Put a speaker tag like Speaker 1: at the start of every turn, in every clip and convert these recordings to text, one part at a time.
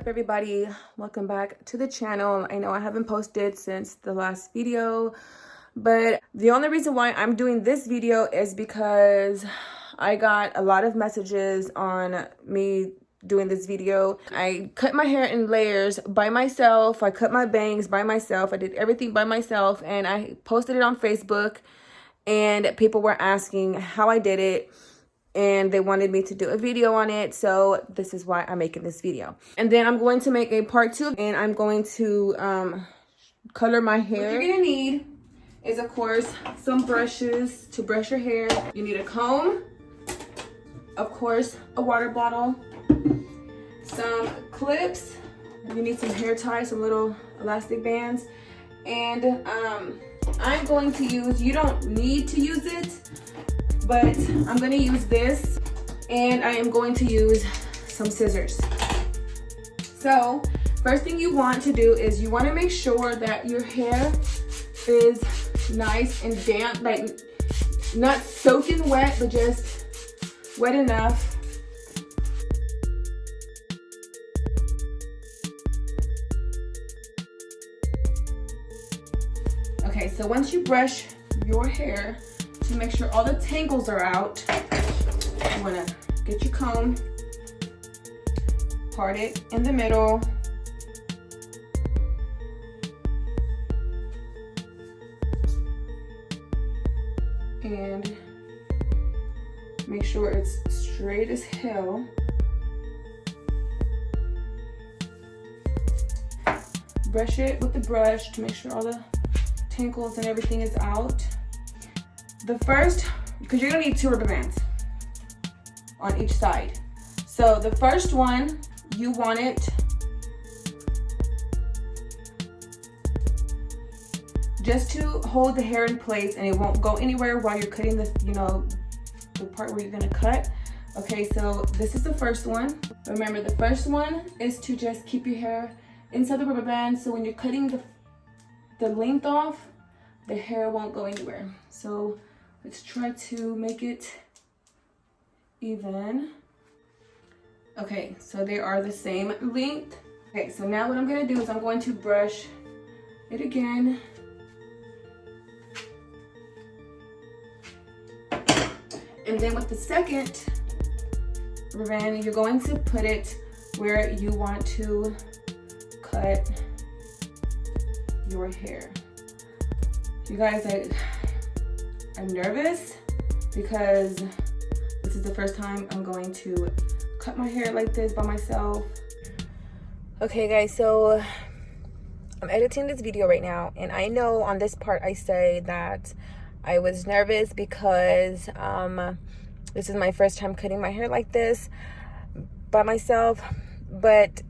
Speaker 1: up, everybody? Welcome back to the channel. I know I haven't posted since the last video, but the only reason why I'm doing this video is because I got a lot of messages on me doing this video. I cut my hair in layers by myself. I cut my bangs by myself. I did everything by myself, and I posted it on Facebook, and people were asking how I did it, and they wanted me to do a video on it. So this is why I'm making this video. And then I'm going to make a part 2, and I'm going to color my hair. What you're gonna need is, of course, some brushes to brush your hair. You need a comb, of course, a water bottle, some clips. You need some hair ties, some little elastic bands. And I'm going to use, you don't need to use it, but I'm gonna use this, and I am going to use some scissors. So first thing you want to do is you want to make sure that your hair is nice and damp, like not soaking wet, but just wet enough. Okay, so once you brush your hair to make sure all the tangles are out, you want to get your comb, part it in the middle, and make sure it's straight as hell. Brush it with the brush to make sure all the tangles and everything is out. The first, because you're gonna need 2 rubber bands on each side. So the first one, you want it just to hold the hair in place, and it won't go anywhere while you're cutting the, the part where you're gonna cut. Okay, so this is the first one. Remember, the first one is to just keep your hair inside the rubber band, so when you're cutting the length off, the hair won't go anywhere. So let's try to make it even. Okay, so they are the same length. Okay, so now what I'm gonna do is I'm going to brush it again. And then with the second rubber band, you're going to put it where you want to cut your hair. You guys, I'm nervous because this is the first time I'm going to cut my hair like this by myself. Okay guys, so I'm editing this video right now, and I know on this part I say that I was nervous because this is my first time cutting my hair like this by myself, but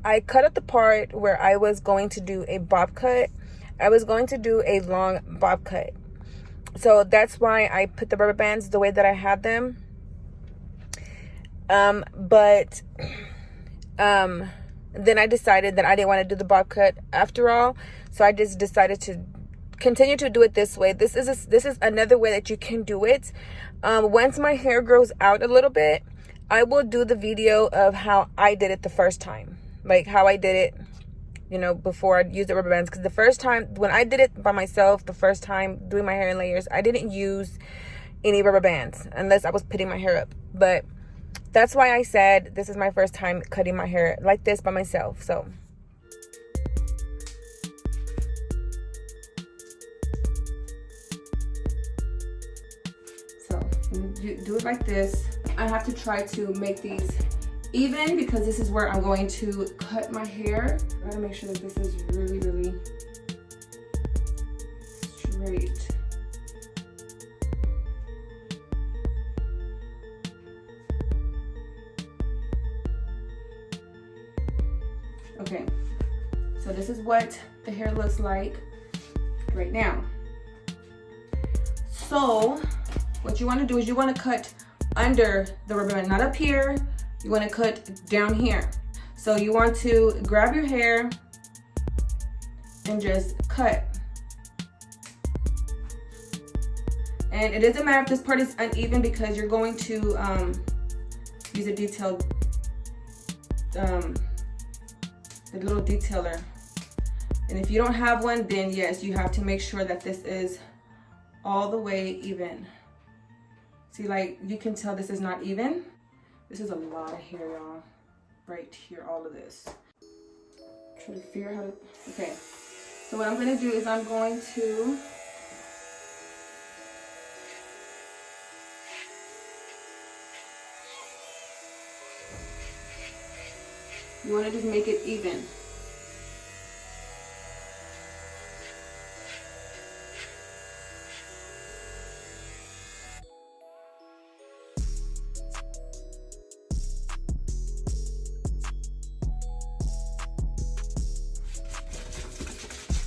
Speaker 1: I cut out the part where I was going to do a bob cut. I was going to do a long bob cut. So that's why I put the rubber bands the way that I had them. But then I decided that I didn't want to do the bob cut after all. So I just decided to continue to do it this way. This is another way that you can do it. Once my hair grows out a little bit, I will do the video of how I did it the first time. Like how I did it, before I used the rubber bands. Because the first time, when I did it by myself, the first time doing my hair in layers, I didn't use any rubber bands unless I was putting my hair up. But that's why I said this is my first time cutting my hair like this by myself. So you do it like this. I have to try to make these even because this is where I'm going to cut my hair. I gotta make sure that this is really, really straight. Okay, so this is what the hair looks like right now. So what you want to do is you want to cut under the rubber band, not up here. You want to cut down here. So you want to grab your hair and just cut. And it doesn't matter if this part is uneven because you're going to use a detailed the little detailer. And if you don't have one, then yes, you have to make sure that this is all the way even. See, like, you can tell this is not even. This is a lot of hair, y'all. Right here, all of this. Try to figure out how to, okay. So what I'm gonna do is I'm going to you wanna just make it even.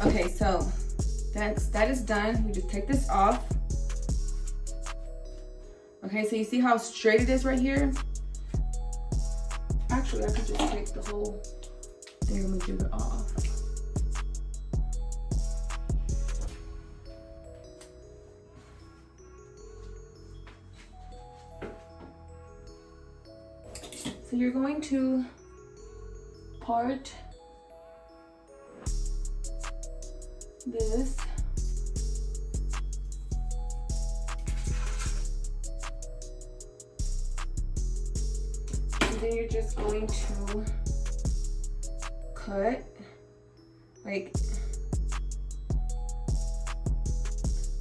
Speaker 1: Okay, so that is done. You just take this off. Okay, so you see how straight it is right here? Actually, I could just take the whole thing and jigger off. So you're going to part this. And then you're just going to cut like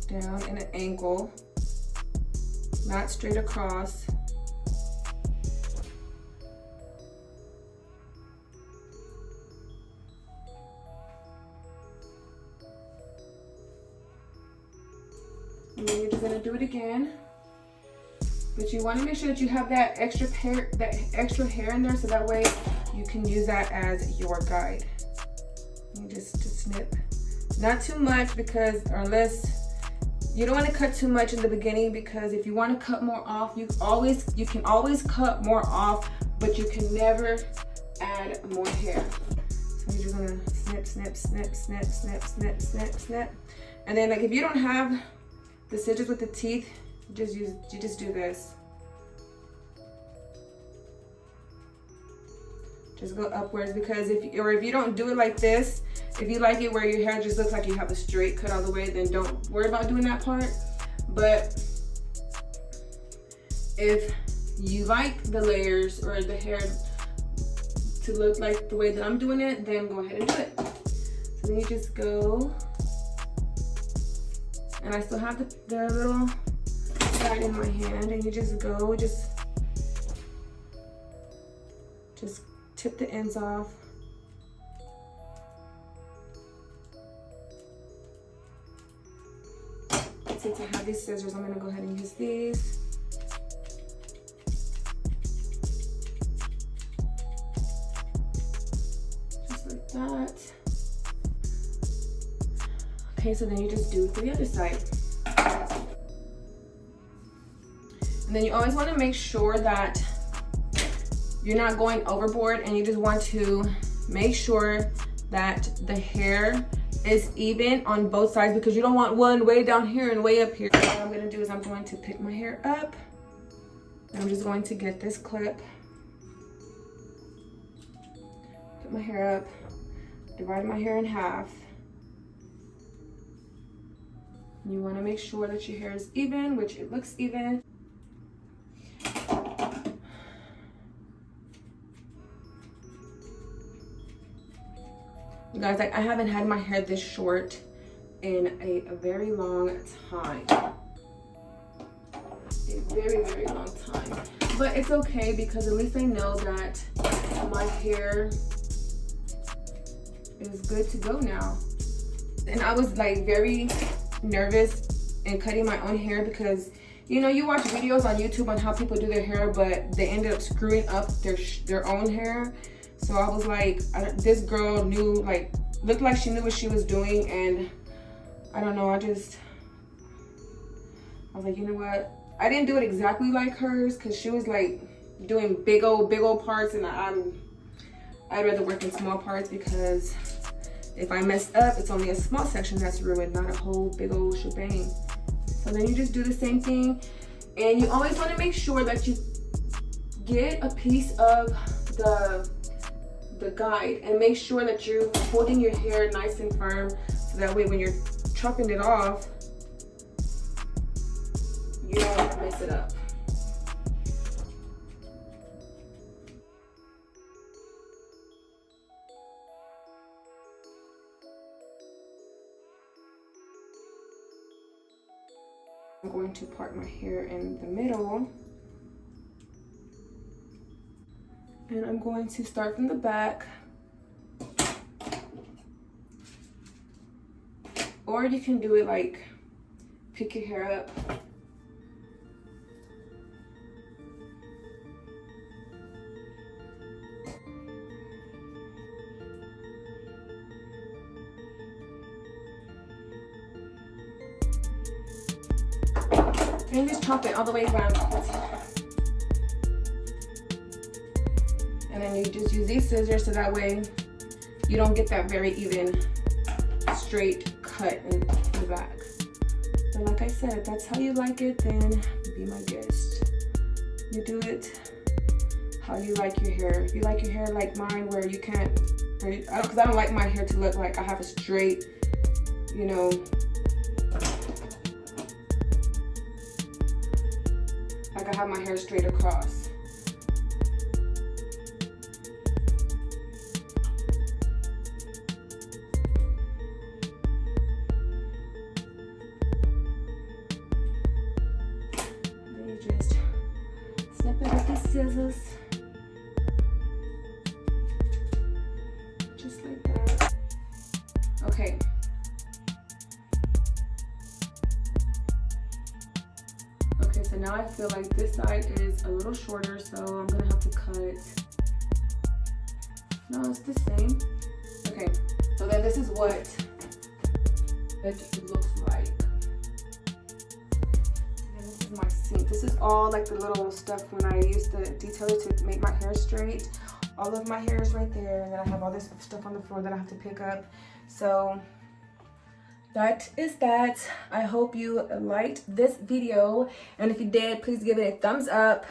Speaker 1: down in an angle, not straight across. And then you're just gonna do it again. But you wanna make sure that you have that extra hair in there so that way you can use that as your guide. You just snip. Not too much because, or unless, you don't wanna cut too much in the beginning because if you wanna cut more off, you can always cut more off, but you can never add more hair. So you're just gonna snip, snip, snip, snip, snip, snip, snip, snip. And then like if you don't have the scissors with the teeth, you just do this. Just go upwards because if you don't do it like this, if you like it where your hair just looks like you have a straight cut all the way, then don't worry about doing that part. But if you like the layers or the hair to look like the way that I'm doing it, then go ahead and do it. So then you just go. And I still have the little side in my hand, and you just go, just tip the ends off. Since I have these scissors, I'm gonna go ahead and use these. Just like that. Okay, so then you just do it for the other side. And then you always want to make sure that you're not going overboard, and you just want to make sure that the hair is even on both sides because you don't want one way down here and way up here. So what I'm going to do is I'm going to pick my hair up. I'm just going to get this clip, put my hair up, divide my hair in half. You want to make sure that your hair is even, which it looks even. You guys, like, I haven't had my hair this short in a very long time. A very, very long time. But it's okay because at least I know that my hair is good to go now. And I was like very nervous in cutting my own hair because, you know, you watch videos on YouTube on how people do their hair, but they ended up screwing up their own hair. So I was like, this girl looked like she knew what she was doing, and I don't know, I was like, you know what? I didn't do it exactly like hers because she was like doing big old parts, and I'd rather work in small parts because if I mess up, it's only a small section that's ruined, not a whole big old shebang. So then you just do the same thing, and you always want to make sure that you get a piece of the the guide, and make sure that you're holding your hair nice and firm so that way when you're chopping it off, you don't mess it up. I'm going to part my hair in the middle. And I'm going to start from the back. Or you can do it like, pick your hair up. And just chop it all the way around. And then you just use these scissors so that way you don't get that very even straight cut in the back. But like I said, if that's how you like it, then be my guest. You do it how you like your hair. If you like your hair like mine where you can't, because I don't like my hair to look like I have a straight, you know, like I have my hair straight across. Then you just snip it with the scissors. Just like that. Okay. Okay, so now I feel like this side is a little shorter, so I'm gonna have to cut. No, it's the same. Okay, so then this is what it looks like. And this is my sink. This is all like the little stuff when I use the detailer to make my hair straight. All of my hair is right there, and then I have all this stuff on the floor that I have to pick up. So that is that. I hope you liked this video, and if you did, please give it a thumbs up.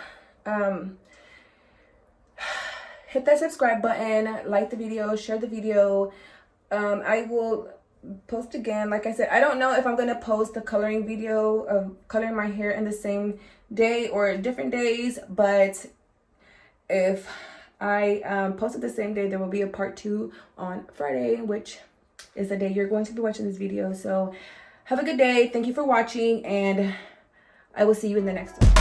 Speaker 1: Hit that subscribe button, like the video, share the video. I will post again. Like I said, I don't know if I'm gonna post the coloring video of coloring my hair in the same day or different days, but if I post it the same day, there will be a part 2 on Friday, which is the day you're going to be watching this video. So have a good day. Thank you for watching, and I will see you in the next one.